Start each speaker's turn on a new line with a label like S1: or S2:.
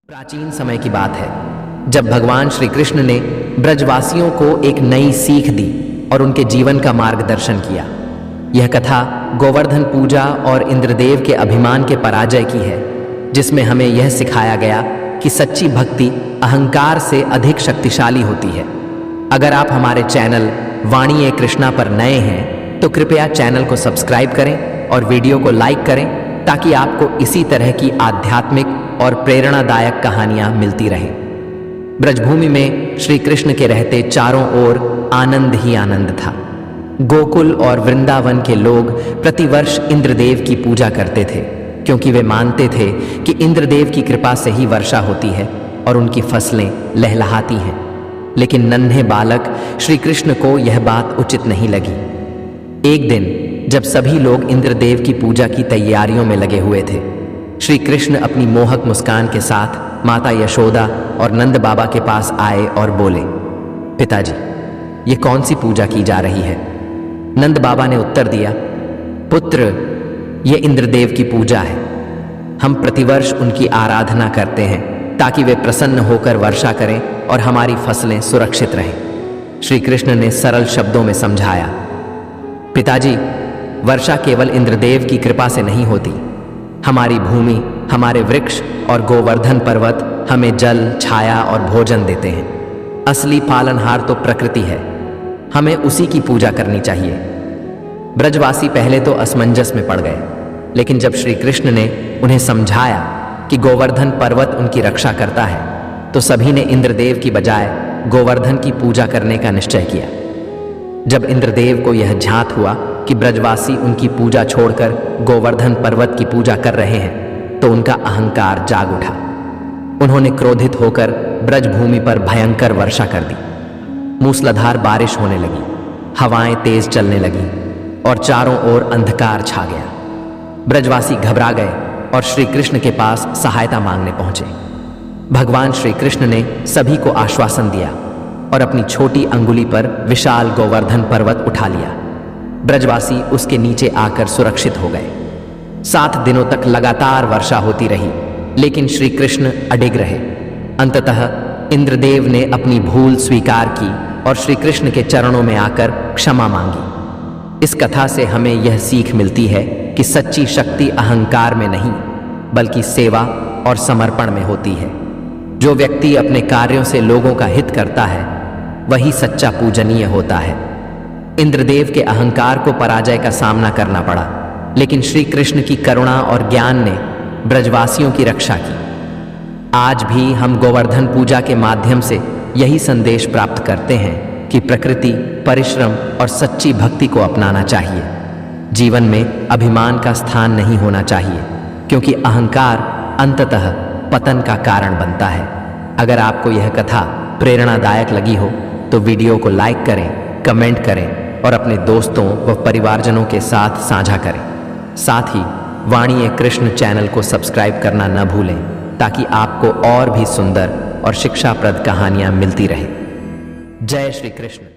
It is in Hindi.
S1: प्राचीन समय की बात है जब भगवान श्री कृष्ण ने ब्रजवासियों को एक नई सीख दी और उनके जीवन का मार्गदर्शन किया। यह कथा गोवर्धन पूजा और इंद्रदेव के अभिमान के पराजय की है, जिसमें हमें यह सिखाया गया कि सच्ची भक्ति अहंकार से अधिक शक्तिशाली होती है। अगर आप हमारे चैनल वाणी कृष्णा पर नए हैं तो कृपया चैनल को सब्सक्राइब करें और वीडियो को लाइक करें ताकि आपको इसी तरह की आध्यात्मिक और प्रेरणादायक कहानियां मिलती रहें। ब्रजभूमि में श्री कृष्ण के रहते चारों ओर आनंद ही आनंद था। गोकुल और वृंदावन के लोग प्रतिवर्ष इंद्रदेव की पूजा करते थे, क्योंकि वे मानते थे कि इंद्रदेव की कृपा से ही वर्षा होती है और उनकी फसलें लहलहाती हैं। लेकिन नन्हे बालक श्री कृष्ण को यह बात उचित नहीं लगी। एक दिन जब सभी लोग इंद्रदेव की पूजा की तैयारियों में लगे हुए थे, श्री कृष्ण अपनी मोहक मुस्कान के साथ माता यशोदा और नंद बाबा के पास आए और बोले, पिताजी, ये कौन सी पूजा की जा रही है? नंद बाबा ने उत्तर दिया, पुत्र, ये इंद्रदेव की पूजा है। हम प्रतिवर्ष उनकी आराधना करते हैं ताकि वे प्रसन्न होकर वर्षा करें और हमारी फसलें सुरक्षित रहें। श्री कृष्ण ने सरल शब्दों में समझाया, पिताजी, वर्षा केवल इंद्रदेव की कृपा से नहीं होती। हमारी भूमि, हमारे वृक्ष और गोवर्धन पर्वत हमें जल, छाया और भोजन देते हैं। असली पालनहार तो प्रकृति है, हमें उसी की पूजा करनी चाहिए। ब्रजवासी पहले तो असमंजस में पड़ गए, लेकिन जब श्री कृष्ण ने उन्हें समझाया कि गोवर्धन पर्वत उनकी रक्षा करता है, तो सभी ने इंद्रदेव की बजाय गोवर्धन की पूजा करने का निश्चय किया। जब इंद्रदेव को यह झांत हुआ कि ब्रजवासी उनकी पूजा छोड़कर गोवर्धन पर्वत की पूजा कर रहे हैं, तो उनका अहंकार जाग उठा। उन्होंने क्रोधित होकर ब्रजभूमि पर भयंकर वर्षा कर दी। मूसलाधार बारिश होने लगी, हवाएं तेज चलने लगी और चारों ओर अंधकार छा गया। ब्रजवासी घबरा गए और श्री कृष्ण के पास सहायता मांगने पहुंचे। भगवान श्री कृष्ण ने सभी को आश्वासन दिया और अपनी छोटी अंगुली पर विशाल गोवर्धन पर्वत उठा लिया। ब्रजवासी उसके नीचे आकर सुरक्षित हो गए। 7 दिनों तक लगातार वर्षा होती रही, लेकिन श्री कृष्ण अडिग रहे। अंततः इंद्रदेव ने अपनी भूल स्वीकार की और श्री कृष्ण के चरणों में आकर क्षमा मांगी। इस कथा से हमें यह सीख मिलती है कि सच्ची शक्ति अहंकार में नहीं, बल्कि सेवा और समर्पण में होती है। जो व्यक्ति अपने कार्यों से लोगों का हित करता है, वही सच्चा पूजनीय होता है। इंद्रदेव के अहंकार को पराजय का सामना करना पड़ा, लेकिन श्री कृष्ण की करुणा और ज्ञान ने ब्रजवासियों की रक्षा की। आज भी हम गोवर्धन पूजा के माध्यम से यही संदेश प्राप्त करते हैं कि प्रकृति, परिश्रम और सच्ची भक्ति को अपनाना चाहिए। जीवन में अभिमान का स्थान नहीं होना चाहिए, क्योंकि अहंकार अंततः पतन का कारण बनता है। अगर आपको यह कथा प्रेरणादायक लगी हो तो वीडियो को लाइक करें, कमेंट करें और अपने दोस्तों व परिवारजनों के साथ साझा करें। साथ ही वाणी कृष्ण चैनल को सब्सक्राइब करना न भूलें, ताकि आपको और भी सुंदर और शिक्षाप्रद कहानियां मिलती रहें। जय श्री कृष्ण।